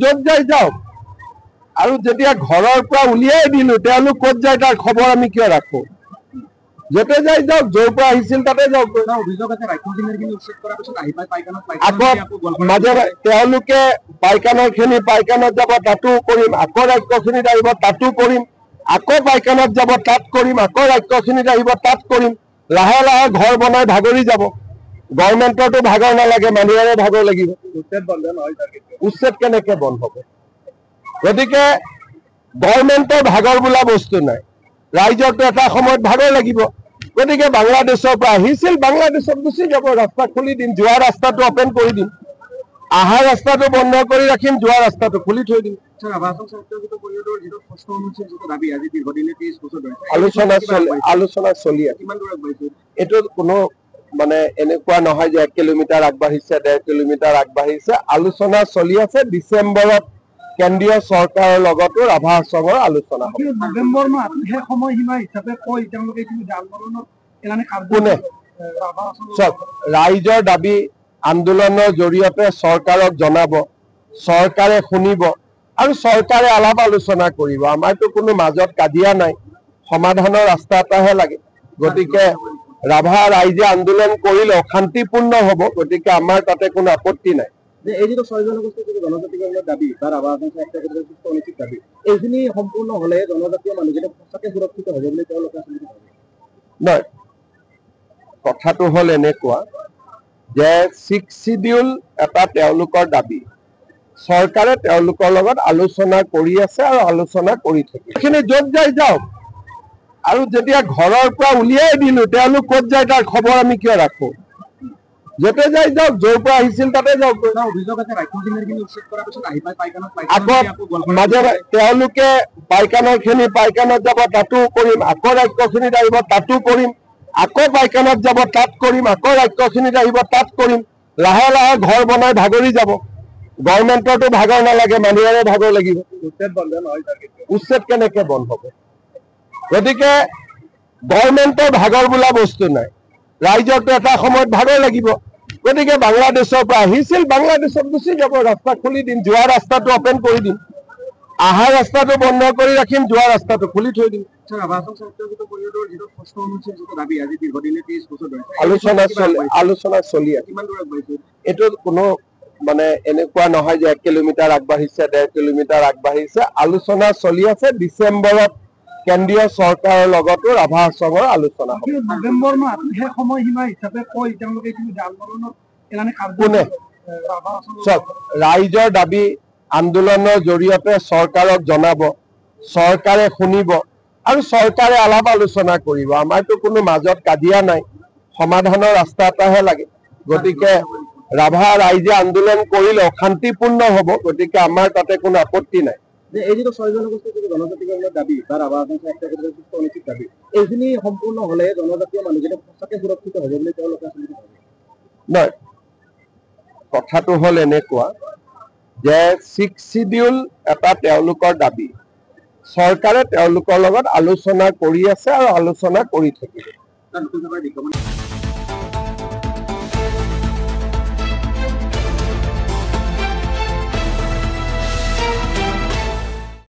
য'ত যায় যাওক আৰু যেতিয়া ঘৰৰ পৰা উলিয়াই দিলো তেওঁলোক ক'ত যায় তাৰ খবৰ আমি কিয় ৰাখো য'তে যায় যাওক য'ৰ পৰা আহিছিল তাতে যাওক আকৌ মাজে তেওঁলোকে পাইকানাখিনি পাইকানাত যাব তাতো কৰিম আকৌ ৰাজ্যখিনিত আহিব তাতো কৰিম আকৌ পাইকানাত যাব তাত কৰিম আকৌ ৰাজ্যখিনিত আহিব তাত কৰিম লাহে লাহে ঘৰ বনাই ভাগৰি যাব গভৰ্ণমেণ্টৰতো ভাগৰ নালাগে মানুহৰে ভাগৰ লাগিব উচ্ছেদ কেনেকে বন্ধ হ'ব গতিকে গভৰ্ণমেণ্টৰ ভাগৰ বোলা বস্তু নাই ৰাইজৰতো এটা সময়ত ভাগৰ লাগিব গতিকে বাংলাদেশৰ পৰা আহিছিল বাংলাদেশত গুচি যাব ৰাস্তা খুলি দিম যোৱা ৰাস্তাটো অপেন কৰি দিম আহা ৰাস্তাটো বন্ধ কৰি ৰাখিম যোৱা ৰাস্তাটো খুলি থৈ দিম আলোচনা চলি আছে এইটো কোনো মানে এনেকুৱা নহয় যে 1 কিলোমিটাৰ আগবাঢ়িছে 1.5 কিলোমিটাৰ আগবাঢ়িছে আলোচনা চলি আছে ডিসেম্বৰত কেন্দ্ৰীয় চৰকাৰৰ লগতো ৰাভা আশ্ৰমৰ আলোচনা হ'ব নৱেম্বৰ মাহ হে সময়সীমা হিচাপে কৈ তেওঁলোকে কিন্তু আন্দোলনত এলানি কোনে চব ৰাইজৰ দাবী আন্দোলনৰ জৰিয়তে চৰকাৰক জনাব চৰকাৰে শুনিব আৰু চৰকাৰে আলাপ আলোচনা কৰিব আমাৰতো কোনো মাজত কাজিয়া নাই সমাধানৰ ৰাস্তা এটাহে লাগে গতিকে ৰাভা ৰাইজে আন্দোলন কৰিলে শান্তিপূৰ্ণ হ'ব গতিকে আমাৰ তাতে কোনো আপত্তি নাই যে এই যে 6 জনগোষ্ঠীৰ যে জনজাতিকৰণৰ দাবী বা ৰাভা আশ্ৰমৰ একটা সুস্থ অনৈতিক দাবী এইখিনি সম্পূৰ্ণ হলে জনজাতীয় মানুহকেইটা সঁচাকে সুৰক্ষিত হ'ব বুলি তেওঁলোকে আচলতে ভাবে নহয় কথাটো হ'ল এনেকুৱা যে 6 শিডিউল এটা তেওঁলোকৰ দাবী চৰকাৰে তেওঁলোকৰ লগত আলোচনা কৰি আছে আৰু আলোচনা কৰি থাকে এইখিনি য'ত যায় যাওক আৰু যেতিয়া ঘৰৰ পৰা উলিয়াই দিলো তেওঁলোক ক'ত যায় তাৰ খবৰ আমি কিয় ৰাখো য'তে যায় যাওক য'ৰ পৰা আহিছিল তাতে যাওক আকৌ মাজে তেওঁলোকে পাইকানাখিনি পাইকানাত যাব তাতো কৰিম আকৌ ৰাজ্যখিনিত আহিব তাতো কৰিম আকৌ পাইকানাত যাব তাত কৰিম আকৌ ৰাজ্যখিনিত আহিব তাত কৰিম লাহে লাহে ঘৰ বনাই ভাগৰি যাব গভৰ্ণমেণ্টৰতো ভাগৰ নালাগে মানুহৰে ভাগৰ লাগিব উচ্ছেদ কেনেকে বন্ধ হ'ব গতিকে গভৰ্ণমেণ্টৰ ভাগৰ বোলা বস্তু নাই ৰাইজৰতো এটা সময়ত ভাগৰ লাগিব গতিকে বাংলাদেশৰ পৰা আহিছিল বাংলাদেশত গুচি যাব ৰাস্তা খুলি দিম যোৱা ৰাস্তাটো অপেন কৰি দিম আহা ৰাস্তাটো বন্ধ কৰি ৰাখিম যোৱা ৰাস্তাটো খুলি থৈ দিম আলোচনা চলি আছে এইটো কোনো মানে এনেকুৱা নহয় যে 1 কিলোমিটাৰ আগবাঢ়িছে 1.5 কিলোমিটাৰ আগবাঢ়িছে আলোচনা চলি আছে ডিসেম্বৰত কেন্দ্ৰীয় চৰকাৰৰ লগতো ৰাভা আশ্ৰমৰ আলোচনা হ'ব নৱেম্বৰ মাহ হে সময়সীমা হিচাপে কৈ তেওঁলোকে কিন্তু আন্দোলনত এলানি কোনে চব ৰাইজৰ দাবী আন্দোলনৰ জৰিয়তে চৰকাৰক জনাব চৰকাৰে শুনিব আৰু চৰকাৰে আলাপ আলোচনা কৰিব আমাৰতো কোনো মাজত কাজিয়া নাই সমাধানৰ ৰাস্তা এটাহে লাগে গতিকে ৰাভা ৰাইজে আন্দোলন কৰিলে শান্তিপূৰ্ণ হ'ব গতিকে আমাৰ তাতে কোনো আপত্তি নাই যে এই যে 6 জনগোষ্ঠীৰ যে জনজাতিকৰণৰ দাবী বা ৰাভা আশ্ৰমৰ একটা সুস্থ অনৈতিক দাবী এইখিনি সম্পূৰ্ণ হলে জনজাতীয় মানুহকেইটা সঁচাকে সুৰক্ষিত হ'ব বুলি তেওঁলোকে আচলতে ভাবে নহয় কথাটো হ'ল এনেকুৱা যে 6 শিডিউল এটা তেওঁলোকৰ দাবী চৰকাৰে তেওঁলোকৰ লগত আলোচনা কৰি আছে আৰু আলোচনা কৰি থাকিব